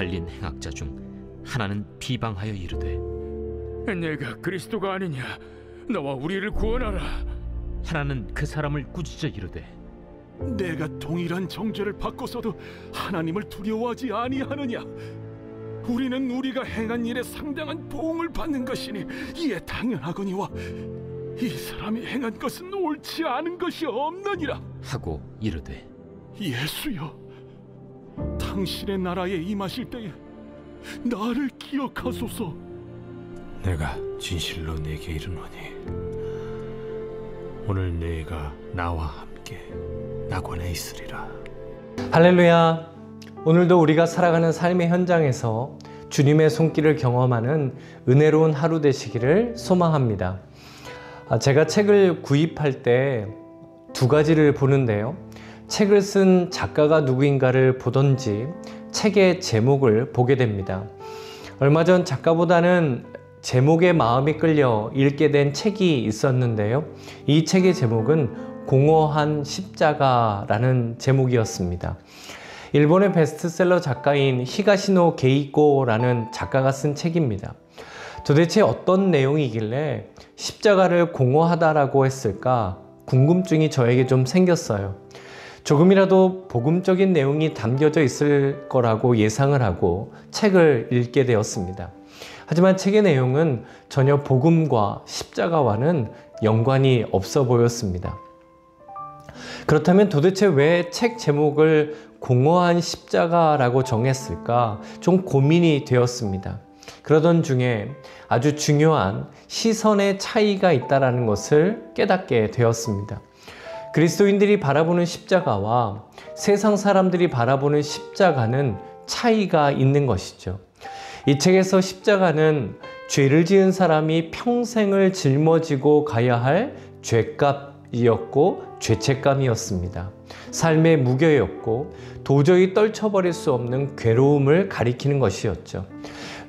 달린 행악자 중 하나는 비방하여 이르되 내가 그리스도가 아니냐? 너와 우리를 구원하라. 하나는 그 사람을 꾸짖어 이르되 내가 동일한 정죄를 받고서도 하나님을 두려워하지 아니하느냐? 우리는 우리가 행한 일에 상당한 보응을 받는 것이니 이에 당연하거니와 이 사람이 행한 것은 옳지 않은 것이 없느니라 하고 이르되 예수여, 당신의 나라에 임하실 때에 나를 기억하소서. 내가 진실로 네게 이르노니 오늘 네가 나와 함께 낙원에 있으리라. 할렐루야. 오늘도 우리가 살아가는 삶의 현장에서 주님의 손길을 경험하는 은혜로운 하루 되시기를 소망합니다. 제가 책을 구입할 때 두 가지를 보는데요. 책을 쓴 작가가 누구인가를 보던지 책의 제목을 보게 됩니다. 얼마 전 작가보다는 제목에 마음이 끌려 읽게 된 책이 있었는데요. 이 책의 제목은 공허한 십자가라는 제목이었습니다. 일본의 베스트셀러 작가인 히가시노 게이코라는 작가가 쓴 책입니다. 도대체 어떤 내용이길래 십자가를 공허하다라고 했을까 궁금증이 저에게 좀 생겼어요. 조금이라도 복음적인 내용이 담겨져 있을 거라고 예상을 하고 책을 읽게 되었습니다. 하지만 책의 내용은 전혀 복음과 십자가와는 연관이 없어 보였습니다. 그렇다면 도대체 왜 책 제목을 공허한 십자가라고 정했을까 좀 고민이 되었습니다. 그러던 중에 아주 중요한 시선의 차이가 있다는 것을 깨닫게 되었습니다. 그리스도인들이 바라보는 십자가와 세상 사람들이 바라보는 십자가는 차이가 있는 것이죠. 이 책에서 십자가는 죄를 지은 사람이 평생을 짊어지고 가야 할 죄값이었고 죄책감이었습니다. 삶의 무게였고 도저히 떨쳐버릴 수 없는 괴로움을 가리키는 것이었죠.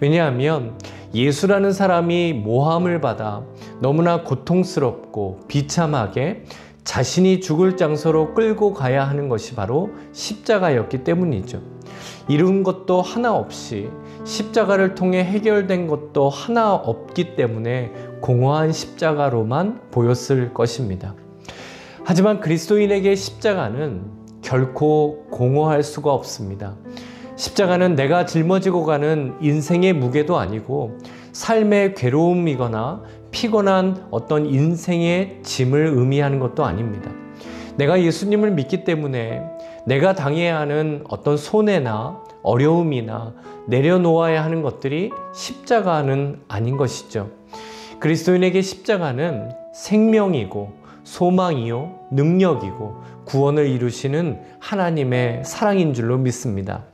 왜냐하면 예수라는 사람이 모함을 받아 너무나 고통스럽고 비참하게 자신이 죽을 장소로 끌고 가야 하는 것이 바로 십자가였기 때문이죠. 이룬 것도 하나 없이 십자가를 통해 해결된 것도 하나 없기 때문에 공허한 십자가로만 보였을 것입니다. 하지만 그리스도인에게 십자가는 결코 공허할 수가 없습니다. 십자가는 내가 짊어지고 가는 인생의 무게도 아니고 삶의 괴로움이거나 피곤한 어떤 인생의 짐을 의미하는 것도 아닙니다. 내가 예수님을 믿기 때문에 내가 당해야 하는 어떤 손해나 어려움이나 내려놓아야 하는 것들이 십자가는 아닌 것이죠. 그리스도인에게 십자가는 생명이고 소망이요 능력이고 구원을 이루시는 하나님의 사랑인 줄로 믿습니다.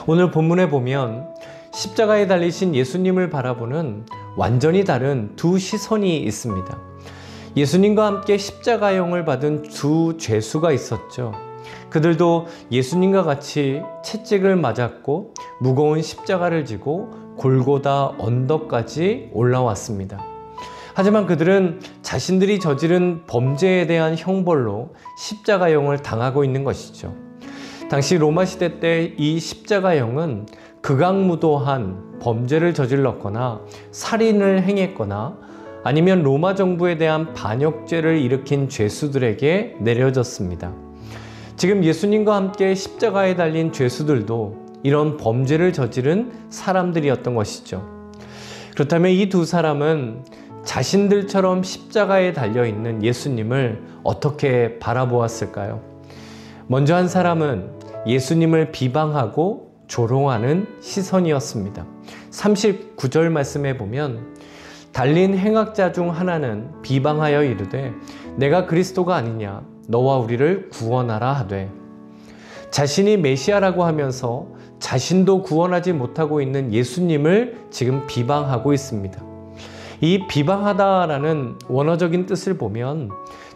오늘 본문에 보면 십자가에 달리신 예수님을 바라보는 완전히 다른 두 시선이 있습니다. 예수님과 함께 십자가형을 받은 두 죄수가 있었죠. 그들도 예수님과 같이 채찍을 맞았고 무거운 십자가를 지고 골고다 언덕까지 올라왔습니다. 하지만 그들은 자신들이 저지른 범죄에 대한 형벌로 십자가형을 당하고 있는 것이죠. 당시 로마 시대 때 이 십자가형은 극악무도한 범죄를 저질렀거나 살인을 행했거나 아니면 로마 정부에 대한 반역죄를 일으킨 죄수들에게 내려졌습니다. 지금 예수님과 함께 십자가에 달린 죄수들도 이런 범죄를 저지른 사람들이었던 것이죠. 그렇다면 이 두 사람은 자신들처럼 십자가에 달려있는 예수님을 어떻게 바라보았을까요? 먼저 한 사람은 예수님을 비방하고 조롱하는 시선이었습니다. 39절 말씀에 보면 달린 행악자 중 하나는 비방하여 이르되 내가 그리스도가 아니냐 너와 우리를 구원하라 하되, 자신이 메시아라고 하면서 자신도 구원하지 못하고 있는 예수님을 지금 비방하고 있습니다. 이 비방하다라는 원어적인 뜻을 보면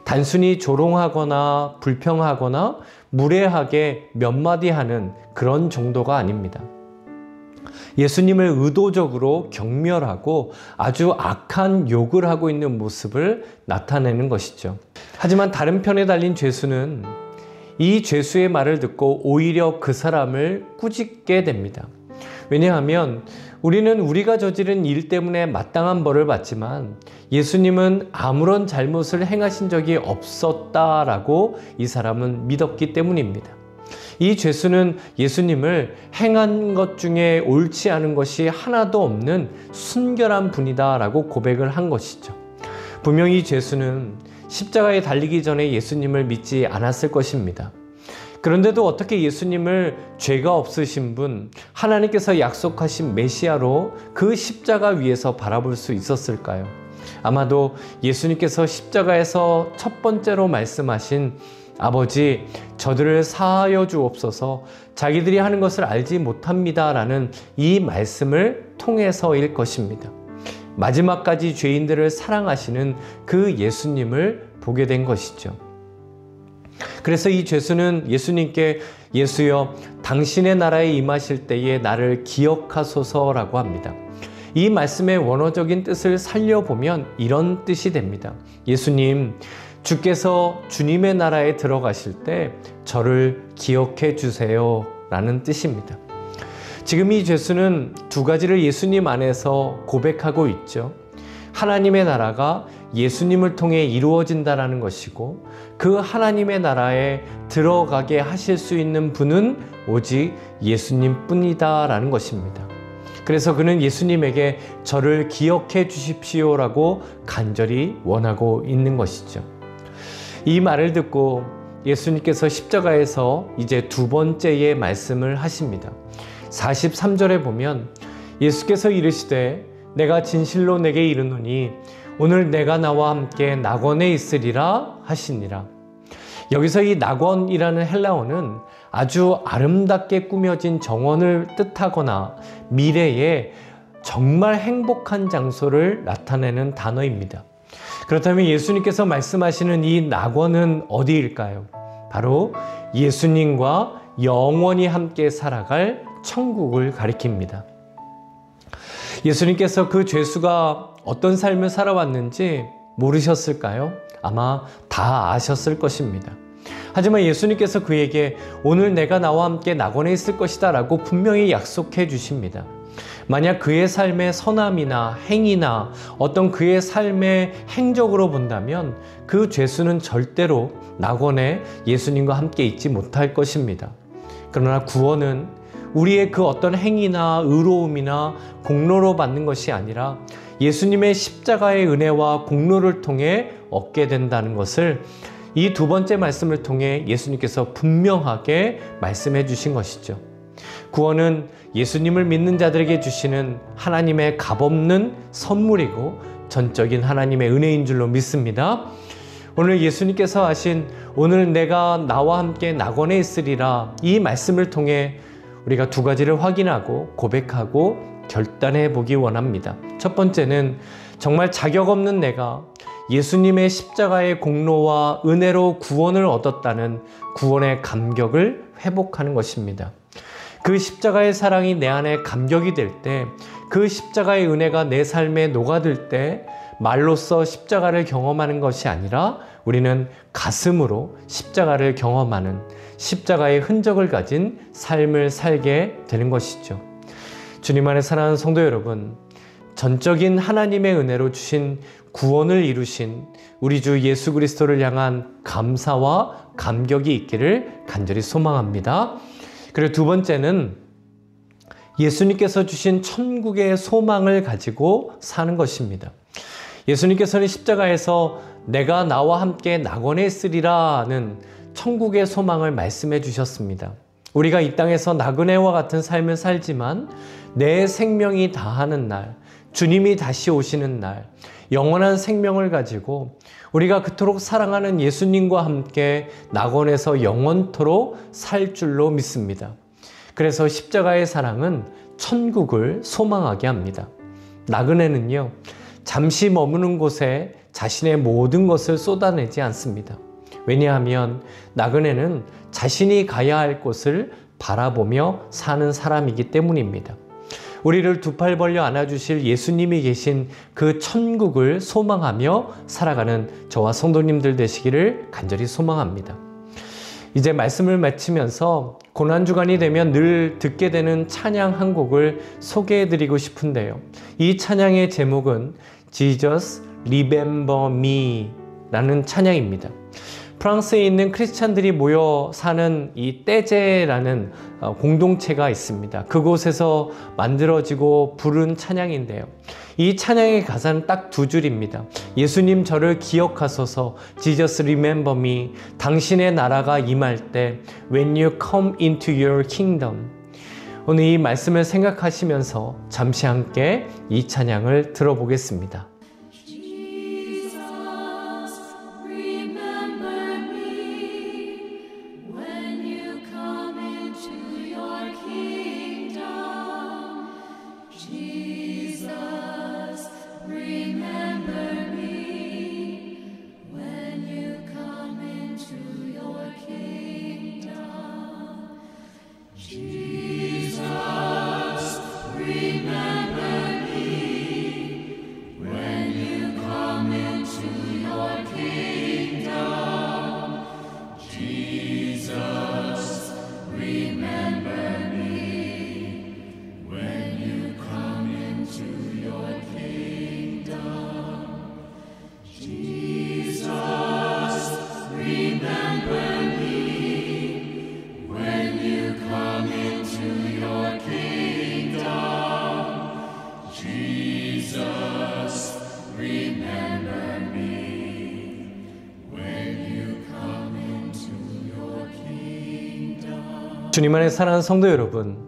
단순히 조롱하거나 불평하거나 무례하게 몇 마디 하는 그런 정도가 아닙니다. 예수님을 의도적으로 경멸하고 아주 악한 욕을 하고 있는 모습을 나타내는 것이죠. 하지만 다른 편에 달린 죄수는 이 죄수의 말을 듣고 오히려 그 사람을 꾸짖게 됩니다. 왜냐하면 우리는 우리가 저지른 일 때문에 마땅한 벌을 받지만 예수님은 아무런 잘못을 행하신 적이 없었다라고 이 사람은 믿었기 때문입니다. 이 죄수는 예수님을 행한 것 중에 옳지 않은 것이 하나도 없는 순결한 분이다라고 고백을 한 것이죠. 분명히 죄수는 십자가에 달리기 전에 예수님을 믿지 않았을 것입니다. 그런데도 어떻게 예수님을 죄가 없으신 분, 하나님께서 약속하신 메시아로 그 십자가 위에서 바라볼 수 있었을까요? 아마도 예수님께서 십자가에서 첫 번째로 말씀하신 아버지, 저들을 사하여 주옵소서, 자기들이 하는 것을 알지 못합니다 라는 이 말씀을 통해서일 것입니다. 마지막까지 죄인들을 사랑하시는 그 예수님을 보게 된 것이죠. 그래서 이 죄수는 예수님께 예수여, 당신의 나라에 임하실 때에 나를 기억하소서라고 합니다. 이 말씀의 원어적인 뜻을 살려보면 이런 뜻이 됩니다. 예수님, 주께서 주님의 나라에 들어가실 때 저를 기억해 주세요 라는 뜻입니다. 지금 이 죄수는 두 가지를 예수님 안에서 고백하고 있죠. 하나님의 나라가 예수님을 통해 이루어진다라는 것이고, 그 하나님의 나라에 들어가게 하실 수 있는 분은 오직 예수님 뿐이다라는 것입니다. 그래서 그는 예수님에게 저를 기억해 주십시오라고 간절히 원하고 있는 것이죠. 이 말을 듣고 예수님께서 십자가에서 이제 두 번째의 말씀을 하십니다. 43절에 보면 예수께서 이르시되 내가 진실로 내게 이르노니 오늘 내가 나와 함께 낙원에 있으리라 하시니라. 여기서 이 낙원이라는 헬라어는 아주 아름답게 꾸며진 정원을 뜻하거나 미래에 정말 행복한 장소를 나타내는 단어입니다. 그렇다면 예수님께서 말씀하시는 이 낙원은 어디일까요? 바로 예수님과 영원히 함께 살아갈 천국을 가리킵니다. 예수님께서 그 죄수가 어떤 삶을 살아왔는지 모르셨을까요? 아마 다 아셨을 것입니다. 하지만 예수님께서 그에게 오늘 내가 나와 함께 낙원에 있을 것이다 라고 분명히 약속해 주십니다. 만약 그의 삶의 선함이나 행위나 어떤 그의 삶의 행적으로 본다면 그 죄수는 절대로 낙원에 예수님과 함께 있지 못할 것입니다. 그러나 구원은 우리의 그 어떤 행위나 의로움이나 공로로 받는 것이 아니라 예수님의 십자가의 은혜와 공로를 통해 얻게 된다는 것을 이 두 번째 말씀을 통해 예수님께서 분명하게 말씀해 주신 것이죠. 구원은 예수님을 믿는 자들에게 주시는 하나님의 값없는 선물이고 전적인 하나님의 은혜인 줄로 믿습니다. 오늘 예수님께서 하신 오늘 내가 나와 함께 낙원에 있으리라, 이 말씀을 통해 우리가 두 가지를 확인하고 고백하고 결단해 보기 원합니다. 첫 번째는 정말 자격 없는 내가 예수님의 십자가의 공로와 은혜로 구원을 얻었다는 구원의 감격을 회복하는 것입니다. 그 십자가의 사랑이 내 안에 감격이 될 때, 그 십자가의 은혜가 내 삶에 녹아들 때 말로써 십자가를 경험하는 것이 아니라 우리는 가슴으로 십자가를 경험하는, 십자가의 흔적을 가진 삶을 살게 되는 것이죠. 주님 안에 사랑하는 성도 여러분, 전적인 하나님의 은혜로 주신 구원을 이루신 우리 주 예수 그리스도를 향한 감사와 감격이 있기를 간절히 소망합니다. 그리고 두 번째는 예수님께서 주신 천국의 소망을 가지고 사는 것입니다. 예수님께서는 십자가에서 내가 나와 함께 낙원에 있으리라는 천국의 소망을 말씀해 주셨습니다. 우리가 이 땅에서 나그네와 같은 삶을 살지만 내 생명이 다하는 날, 주님이 다시 오시는 날, 영원한 생명을 가지고 우리가 그토록 사랑하는 예수님과 함께 낙원에서 영원토록 살 줄로 믿습니다. 그래서 십자가의 사랑은 천국을 소망하게 합니다. 나그네는요, 잠시 머무는 곳에 자신의 모든 것을 쏟아내지 않습니다. 왜냐하면 나그네는 자신이 가야 할 곳을 바라보며 사는 사람이기 때문입니다. 우리를 두 팔 벌려 안아주실 예수님이 계신 그 천국을 소망하며 살아가는 저와 성도님들 되시기를 간절히 소망합니다. 이제 말씀을 마치면서 고난주간이 되면 늘 듣게 되는 찬양 한 곡을 소개해드리고 싶은데요. 이 찬양의 제목은 Jesus Remember Me 라는 찬양입니다. 프랑스에 있는 크리스찬들이 모여 사는 이 떼제라는 공동체가 있습니다. 그곳에서 만들어지고 부른 찬양인데요. 이 찬양의 가사는 딱 두 줄입니다. 예수님 저를 기억하소서, Jesus remember me. 당신의 나라가 임할 때, when you come into your kingdom. 오늘 이 말씀을 생각하시면서 잠시 함께 이 찬양을 들어보겠습니다. 주님 안에 사랑하는 성도 여러분,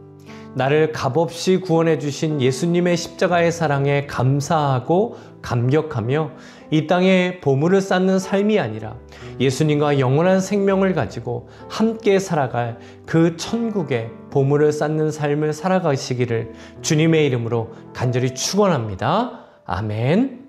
나를 값없이 구원해 주신 예수님의 십자가의 사랑에 감사하고 감격하며 이 땅에 보물을 쌓는 삶이 아니라 예수님과 영원한 생명을 가지고 함께 살아갈 그 천국의 보물을 쌓는 삶을 살아가시기를 주님의 이름으로 간절히 축원합니다. 아멘.